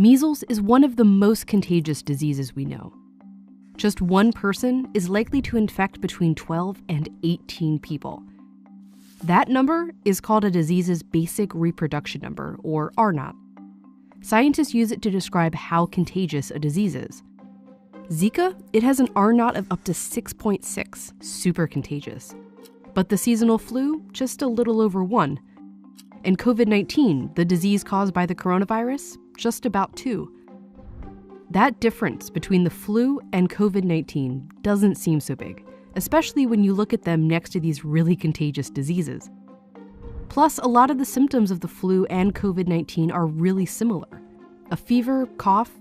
Measles is one of the most contagious diseases we know. Just one person is likely to infect between 12 and 18 people. That number is called a disease's basic reproduction number, or R0. Scientists use it to describe how contagious a disease is. Zika, it has an R0 of up to 6.6, super contagious. But the seasonal flu, just a little over 1. And COVID-19, the disease caused by the coronavirus, just about 2. That difference between the flu and COVID-19 doesn't seem so big, especially when you look at them next to these really contagious diseases. Plus, a lot of the symptoms of the flu and COVID-19 are really similar. A fever, cough,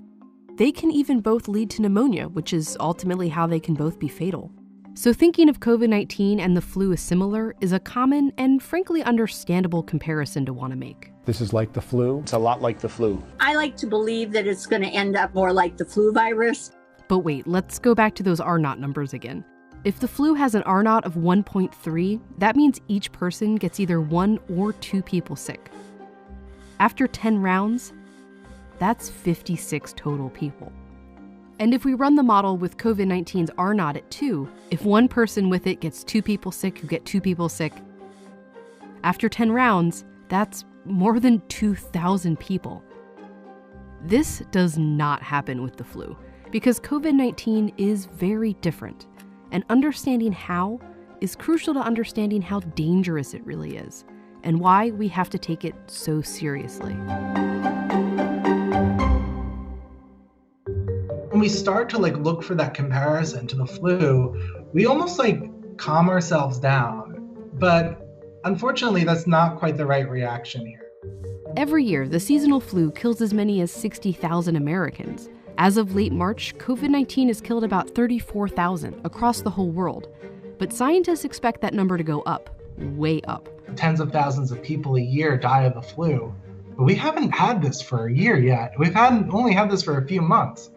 they can even both lead to pneumonia, which is ultimately how they can both be fatal. So thinking of COVID-19 and the flu as similar is a common and frankly understandable comparison to want to make. This is like the flu? It's a lot like the flu. I like to believe that it's going to end up more like the flu virus. But wait, let's go back to those R0 numbers again. If the flu has an R0 of 1.3, that means each person gets either 1 or 2 people sick. After 10 rounds, that's 56 total people. And if we run the model with COVID-19's R0 at 2, if one person with it gets 2 people sick who get 2 people sick, after 10 rounds, that's more than 2,000 people. This does not happen with the flu, because COVID-19 is very different, and understanding how is crucial to understanding how dangerous it really is, and why we have to take it so seriously. When we start to look for that comparison to the flu, we almost calm ourselves down. But unfortunately, that's not quite the right reaction here. Every year, the seasonal flu kills as many as 60,000 Americans. As of late March, COVID-19 has killed about 34,000 across the whole world. But scientists expect that number to go up, way up. Tens of thousands of people a year die of the flu. But we haven't had this for a year yet. We've only had this for a few months.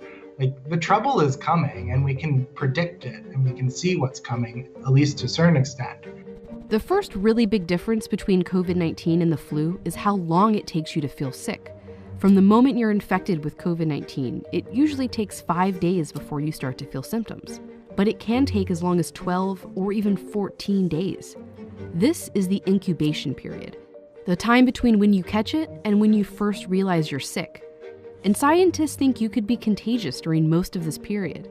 The trouble is coming, and we can predict it, and we can see what's coming, at least to a certain extent. The first really big difference between COVID-19 and the flu is how long it takes you to feel sick. From the moment you're infected with COVID-19, it usually takes 5 days before you start to feel symptoms. But it can take as long as 12 or even 14 days. This is the incubation period, the time between when you catch it and when you first realize you're sick. And scientists think you could be contagious during most of this period.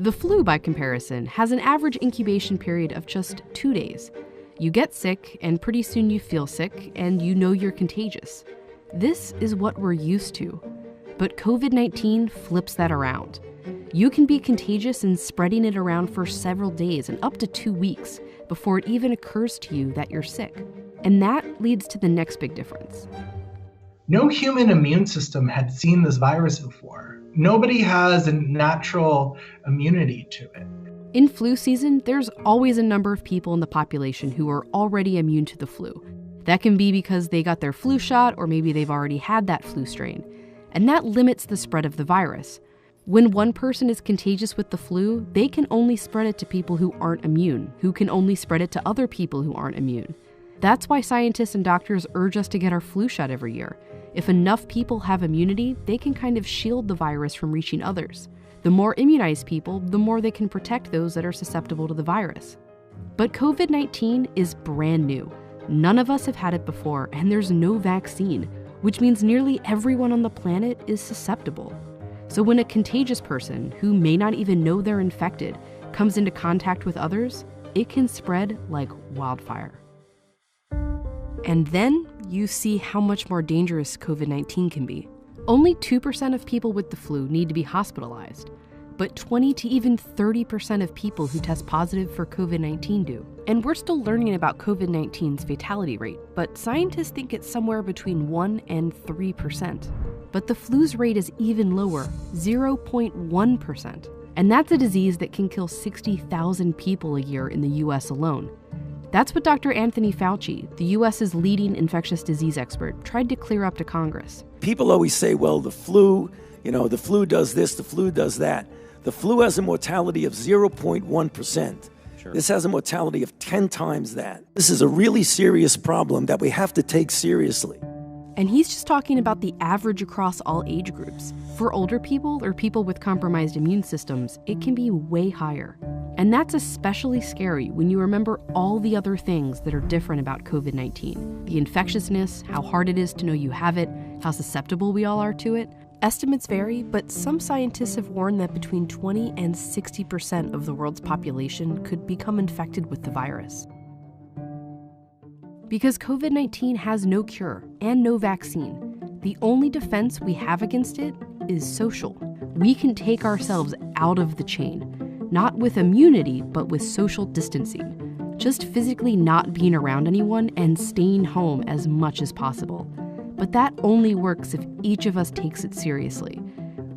The flu, by comparison, has an average incubation period of just 2 days. You get sick, and pretty soon you feel sick, and you know you're contagious. This is what we're used to. But COVID-19 flips that around. You can be contagious and spreading it around for several days and up to 2 weeks before it even occurs to you that you're sick. And that leads to the next big difference. No human immune system had seen this virus before. Nobody has a natural immunity to it. In flu season, there's always a number of people in the population who are already immune to the flu. That can be because they got their flu shot, or maybe they've already had that flu strain. And that limits the spread of the virus. When one person is contagious with the flu, they can only spread it to people who aren't immune, who can only spread it to other people who aren't immune. That's why scientists and doctors urge us to get our flu shot every year. If enough people have immunity, they can kind of shield the virus from reaching others. The more immunized people, the more they can protect those that are susceptible to the virus. But COVID-19 is brand new. None of us have had it before, and there's no vaccine, which means nearly everyone on the planet is susceptible. So when a contagious person, who may not even know they're infected, comes into contact with others, it can spread like wildfire. And then you see how much more dangerous COVID-19 can be. Only 2% of people with the flu need to be hospitalized, but 20 to even 30% of people who test positive for COVID-19 do. And we're still learning about COVID-19's fatality rate, but scientists think it's somewhere between 1 and 3%. But the flu's rate is even lower, 0.1%. And that's a disease that can kill 60,000 people a year in the US alone. That's what Dr. Anthony Fauci, the US's leading infectious disease expert, tried to clear up to Congress. People always say, well, the flu does this, the flu does that. The flu has a mortality of 0.1%. Sure. This has a mortality of 10 times that. This is a really serious problem that we have to take seriously. And he's just talking about the average across all age groups. For older people or people with compromised immune systems, it can be way higher. And that's especially scary when you remember all the other things that are different about COVID-19. The infectiousness, how hard it is to know you have it, how susceptible we all are to it. Estimates vary, but some scientists have warned that between 20 and 60% of the world's population could become infected with the virus. Because COVID-19 has no cure and no vaccine, the only defense we have against it is social. We can take ourselves out of the chain, not with immunity, but with social distancing. Just physically not being around anyone and staying home as much as possible. But that only works if each of us takes it seriously,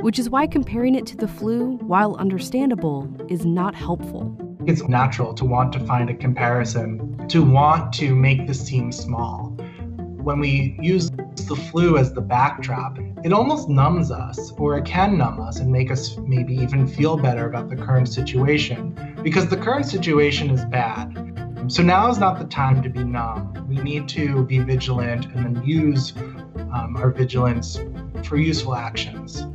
which is why comparing it to the flu, while understandable, is not helpful. It's natural to want to find a comparison, to want to make this seem small. When we use the flu as the backdrop, it almost numbs us, or it can numb us and make us maybe even feel better about the current situation, because the current situation is bad. So now is not the time to be numb. We need to be vigilant and then use our vigilance for useful actions.